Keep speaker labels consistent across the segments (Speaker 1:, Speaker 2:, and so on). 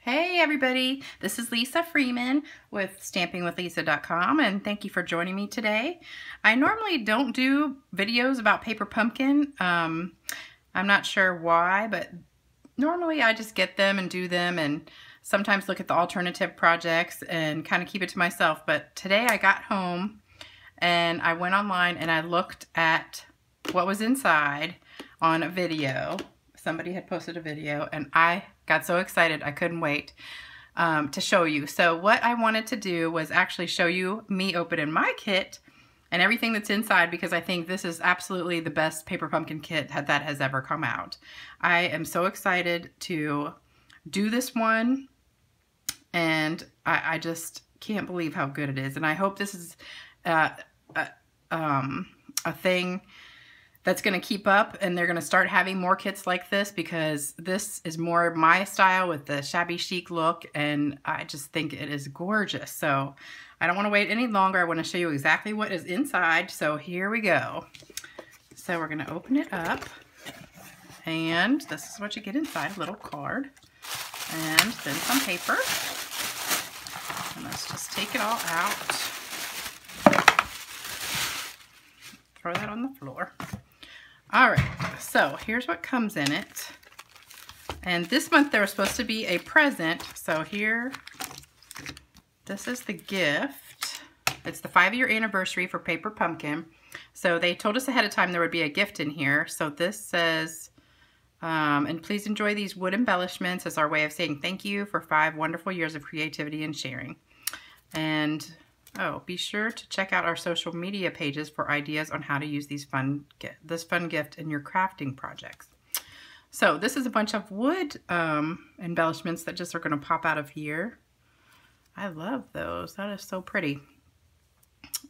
Speaker 1: Hey everybody, this is Lisa Freeman with stampingwithlisa.com and thank you for joining me today. I normally don't do videos about paper pumpkin. I'm not sure why, but normally I just get them and do them and sometimes look at the alternative projects and kind of keep it to myself. But today I got home and I went online and I looked at what was inside on a video. Somebody had posted a video and I got so excited I couldn't wait to show you. So what I wanted to do was actually show you me opening my kit and everything that's inside, because I think this is absolutely the best paper pumpkin kit that has ever come out. I am so excited to do this one and I just can't believe how good it is. And I hope this is a thing that's going to keep up, and they're going to start having more kits like this, because this is more my style with the shabby chic look, and I just think it is gorgeous. So I don't want to wait any longer. I want to show you exactly what is inside. So here we go. So we're going to open it up, and this is what you get inside: a little card and then some paper. And let's just take it all out. Throw that on the floor. All right, so here's what comes in it. And this month there was supposed to be a present. So here, this is the gift. It's the 5-year anniversary for Paper Pumpkin. So they told us ahead of time there would be a gift in here. So this says, and please enjoy these wood embellishments as our way of saying thank you for 5 wonderful years of creativity and sharing. And oh, be sure to check out our social media pages for ideas on how to use this fun gift in your crafting projects. So this is a bunch of wood embellishments that just are going to pop out of here. I love those. That is so pretty.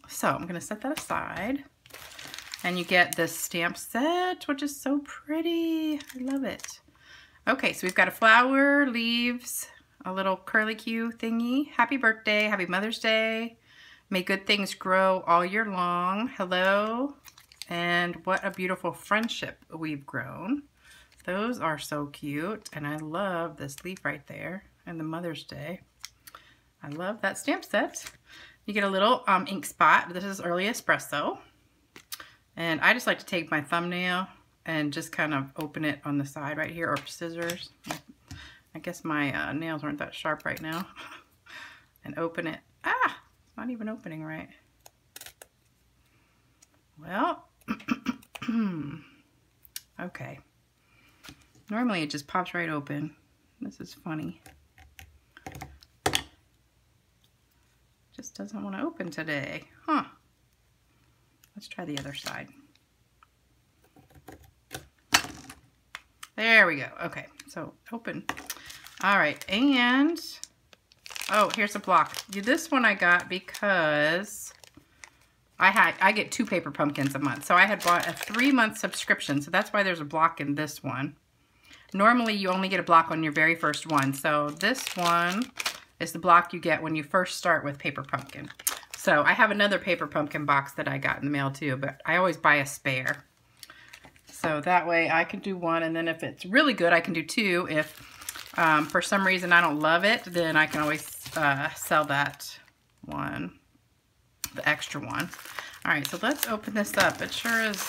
Speaker 1: So I'm going to set that aside. And you get this stamp set, which is so pretty. I love it. Okay, so we've got a flower, leaves, a little curlicue thingy. Happy birthday, happy Mother's Day. May good things grow all year long. Hello. And what a beautiful friendship we've grown. Those are so cute. And I love this leaf right there. And the Mother's Day. I love that stamp set. You get a little ink spot. This is early espresso. And I just like to take my thumbnail and just kind of open it on the side right here, or scissors. I guess my nails aren't that sharp right now. And open it. Ah! Not even opening right. Well, okay. Normally it just pops right open. This is funny. Just doesn't want to open today. Huh. Let's try the other side. There we go. Okay, so open. All right, and oh, here's a block. This one I got because I get 2 paper pumpkins a month. So I had bought a 3-month subscription. So that's why there's a block in this one. Normally you only get a block on your very first one. So this one is the block you get when you first start with paper pumpkin. So I have another paper pumpkin box that I got in the mail too, but I always buy a spare. So that way I can do 1, and then if it's really good, I can do 2. If for some reason I don't love it, then I can always sell that one, the extra one. All right, so let's open this up. It sure is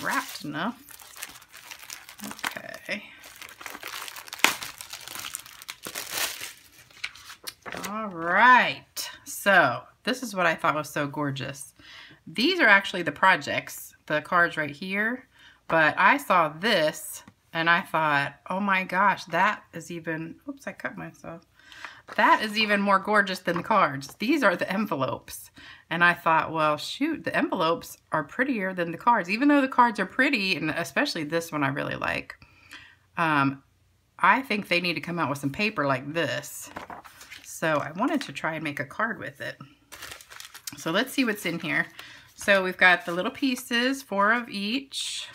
Speaker 1: wrapped enough. Okay. All right, so this is what I thought was so gorgeous. These are actually the projects, the cards right here, but I saw this and I thought, oh my gosh, that is even, oops, I cut myself. That is even more gorgeous than the cards. These are the envelopes. And I thought, well, shoot, the envelopes are prettier than the cards. Even though the cards are pretty, and especially this one I really like, I think they need to come out with some paper like this. So I wanted to try and make a card with it. So let's see what's in here. So we've got the little pieces, 4 of each.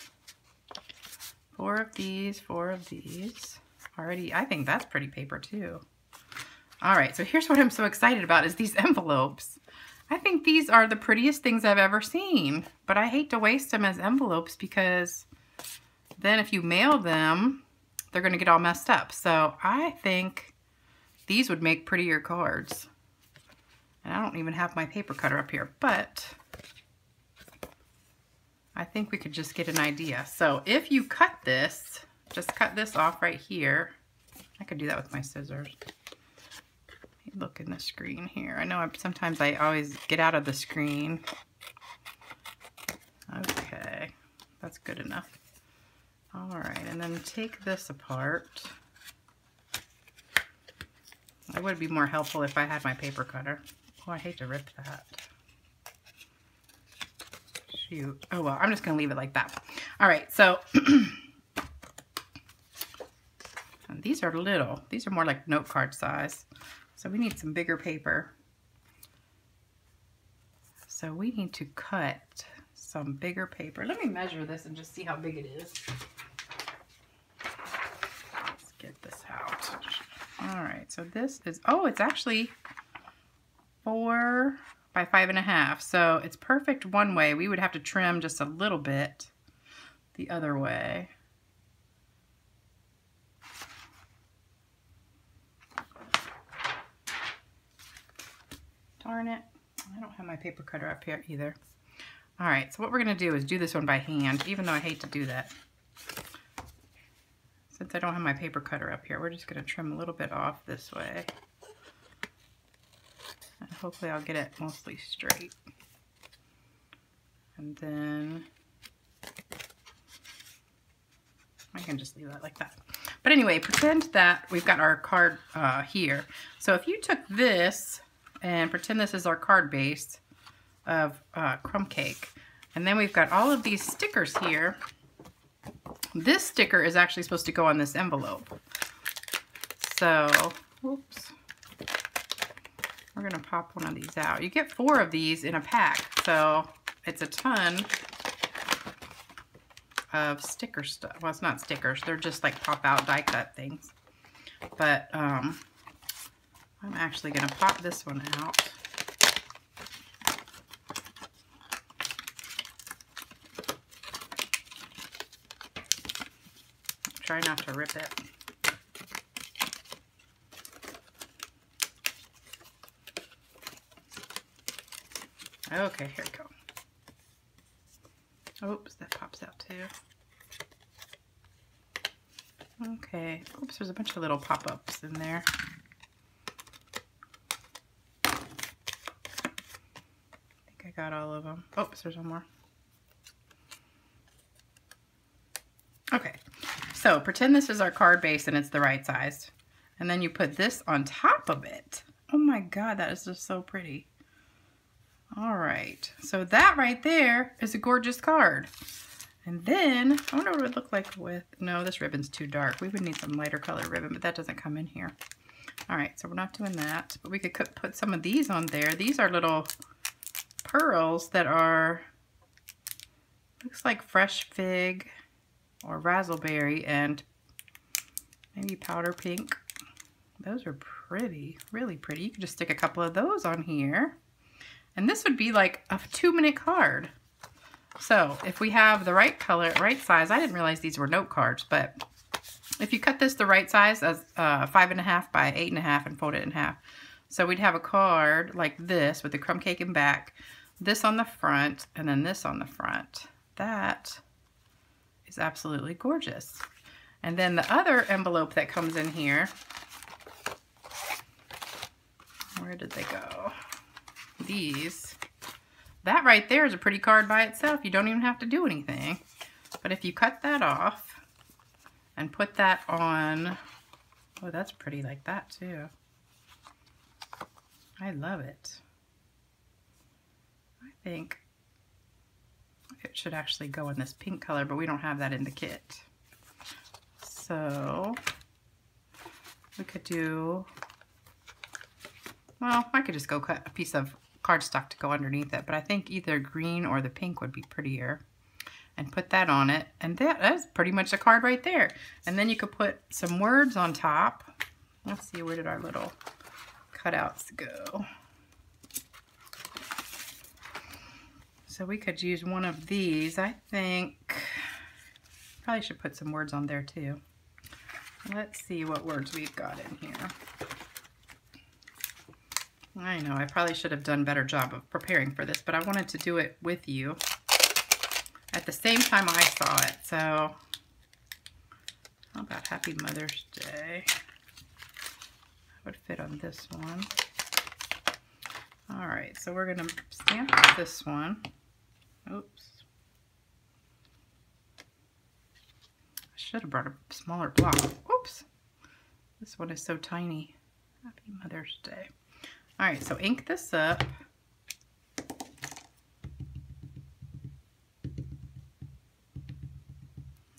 Speaker 1: 4 of these, 4 of these. Already, I think that's pretty paper too. All right, so here's what I'm so excited about is these envelopes. I think these are the prettiest things I've ever seen, but I hate to waste them as envelopes because then if you mail them, they're gonna get all messed up. So I think these would make prettier cards. And I don't even have my paper cutter up here, but I think we could just get an idea. So if you cut this, just cut this off right here. I could do that with my scissors. Look in the screen here. I know sometimes I always get out of the screen. Okay, that's good enough. All right, and then take this apart. It would be more helpful if I had my paper cutter. Oh, I hate to rip that. Shoot. Oh well, I'm just gonna leave it like that. All right, so these are little. These are more like note card size. So we need some bigger paper. So we need to cut some bigger paper. Let me measure this and just see how big it is. Let's get this out. All right, so this is, oh, it's actually 4 by 5.5. So it's perfect one way. We would have to trim just a little bit the other way. Darn it, I don't have my paper cutter up here either. All right, so what we're gonna do is do this one by hand, even though I hate to do that. Since I don't have my paper cutter up here, we're just gonna trim a little bit off this way. And hopefully I'll get it mostly straight. And then I can just leave that like that. But anyway, pretend that we've got our card here. So if you took this and pretend this is our card base of crumb cake. And then we've got all of these stickers here. This sticker is actually supposed to go on this envelope. So, whoops. We're gonna pop one of these out. You get 4 of these in a pack. So it's a ton of sticker stuff. Well, it's not stickers. They're just like pop out die cut things. But, I'm actually going to pop this one out. Try not to rip it. Okay, here we go. Oops, that pops out too. Okay, oops, there's a bunch of little pop-ups in there. I got all of them. Oh, there's one more. Okay, so pretend this is our card base and it's the right size. And then you put this on top of it. Oh my God, that is just so pretty. All right, so that right there is a gorgeous card. And then, I wonder what it would look like with, no, this ribbon's too dark. We would need some lighter colored ribbon, but that doesn't come in here. All right, so we're not doing that, but we could put some of these on there. These are little pearls that are, looks like fresh fig or razzleberry and maybe powder pink. Those are pretty, really pretty. You could just stick a couple of those on here. And this would be like a 2-minute card. So if we have the right color, right size, I didn't realize these were note cards, but if you cut this the right size as 5.5 by 8.5 and fold it in half. So we'd have a card like this with the crumb cake in back, this on the front, and then this on the front. That is absolutely gorgeous. And then the other envelope that comes in here, where did they go? These. That right there is a pretty card by itself. You don't even have to do anything. But if you cut that off and put that on, oh, that's pretty like that too. I love it. I think it should actually go in this pink color, but we don't have that in the kit. So we could do, well, I could just go cut a piece of cardstock to go underneath it, but I think either green or the pink would be prettier. And put that on it, and that's pretty much a card right there. And then you could put some words on top. Let's see, where did our little cutouts go? So we could use one of these. I think probably should put some words on there too. Let's see what words we've got in here. I know, I probably should have done a better job of preparing for this, but I wanted to do it with you at the same time I saw it. So, how about Happy Mother's Day? That would fit on this one. All right, so we're gonna stamp this one. Oops. I should have brought a smaller block. Oops. This one is so tiny. Happy Mother's Day. All right, so ink this up.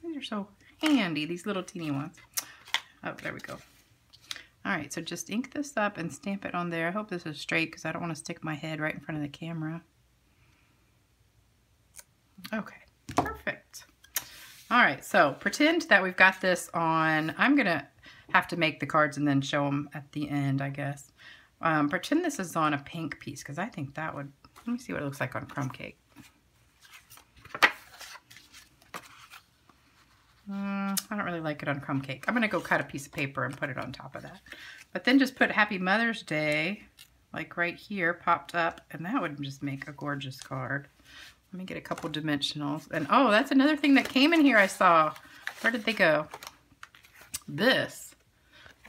Speaker 1: These are so handy, these little teeny ones. Oh, there we go. All right, so just ink this up and stamp it on there. I hope this is straight because I don't want to stick my head right in front of the camera. Okay, perfect. All right, so pretend that we've got this on. I'm going to have to make the cards and then show them at the end, I guess. Pretend this is on a pink piece because I think that would, let me see what it looks like on crumb cake. I don't really like it on crumb cake. I'm going to go cut a piece of paper and put it on top of that. But then just put Happy Mother's Day, like right here, popped up, and that would just make a gorgeous card. Let me get a couple dimensionals. And oh, that's another thing that came in here I saw. Where did they go? This.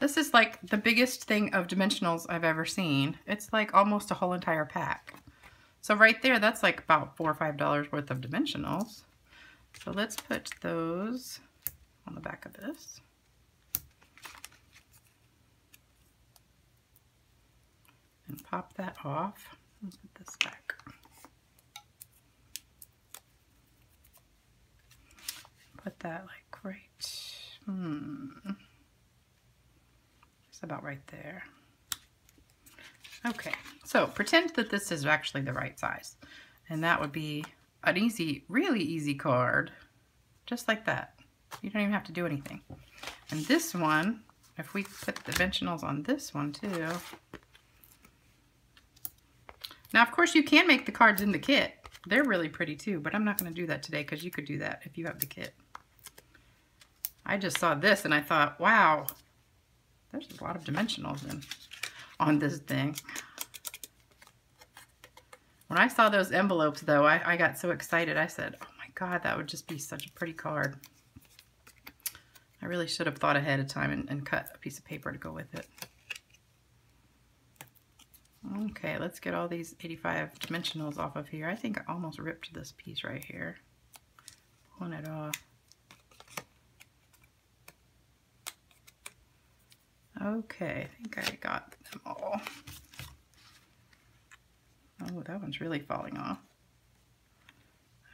Speaker 1: This is like the biggest thing of dimensionals I've ever seen. It's like almost a whole entire pack. So right there, that's like about $4 or $5 worth of dimensionals. So let's put those on the back of this. And pop that off. Let's put this back. Put that like right, it's about right there. Okay, so pretend that this is actually the right size. And that would be an easy, really easy card. Just like that. You don't even have to do anything. And this one, if we put the dimensionals on this one too. Now, of course, you can make the cards in the kit. They're really pretty too, but I'm not going to do that today because you could do that if you have the kit. I just saw this and I thought, wow, there's a lot of dimensionals on this thing. When I saw those envelopes, though, I got so excited. I said, oh my God, that would just be such a pretty card. I really should have thought ahead of time and cut a piece of paper to go with it. Okay, let's get all these 85 dimensionals off of here. I think I almost ripped this piece right here. Pulling it off. Okay, I think I got them all. Oh, that one's really falling off.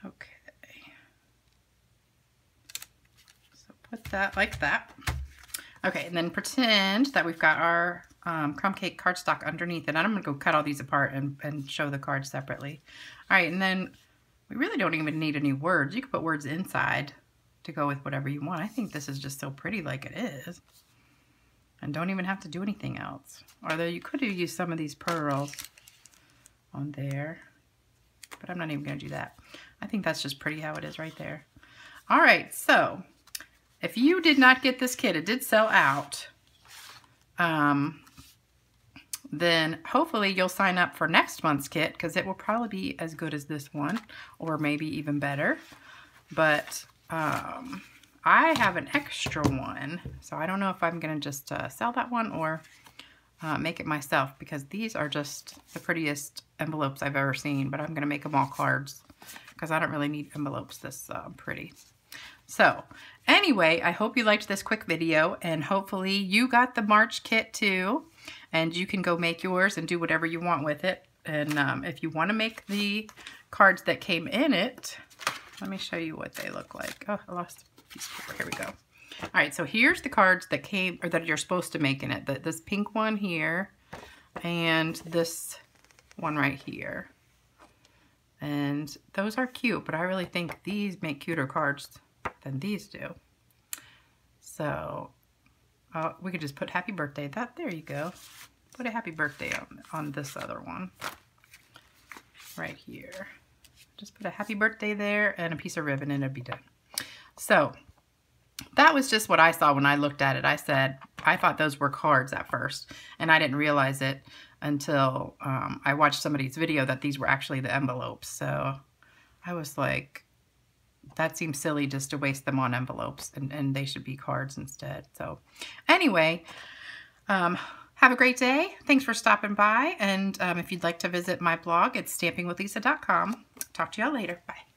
Speaker 1: Okay. So put that like that. Okay, and then pretend that we've got our crumb cake cardstock underneath it. And I'm going to go cut all these apart and show the cards separately. All right, and then we really don't even need any words. You can put words inside to go with whatever you want. I think this is just so pretty like it is. And don't even have to do anything else. Although you could have used some of these pearls on there. But I'm not even going to do that. I think that's just pretty how it is right there. All right, so if you did not get this kit, it did sell out. Then hopefully you'll sign up for next month's kit because it will probably be as good as this one or maybe even better. But I have an extra one, so I don't know if I'm going to just sell that one or make it myself because these are just the prettiest envelopes I've ever seen, but I'm going to make them all cards because I don't really need envelopes this pretty. So anyway, I hope you liked this quick video and hopefully you got the March kit too and you can go make yours and do whatever you want with it. And if you want to make the cards that came in it, let me show you what they look like. Oh, I lost piece of paper. Here we go. All right, so here's the cards that came, or that you're supposed to make in it. This pink one here, and this one right here. And those are cute, but I really think these make cuter cards than these do. So we could just put happy birthday. There you go. Put a happy birthday on this other one right here. Just put a happy birthday there and a piece of ribbon and it'll be done. So that was just what I saw when I looked at it. I said, I thought those were cards at first, and I didn't realize it until I watched somebody's video that these were actually the envelopes. So I was like, that seems silly just to waste them on envelopes, and they should be cards instead. So anyway, have a great day. Thanks for stopping by. And if you'd like to visit my blog, it's stampingwithlisa.com. Talk to y'all later. Bye.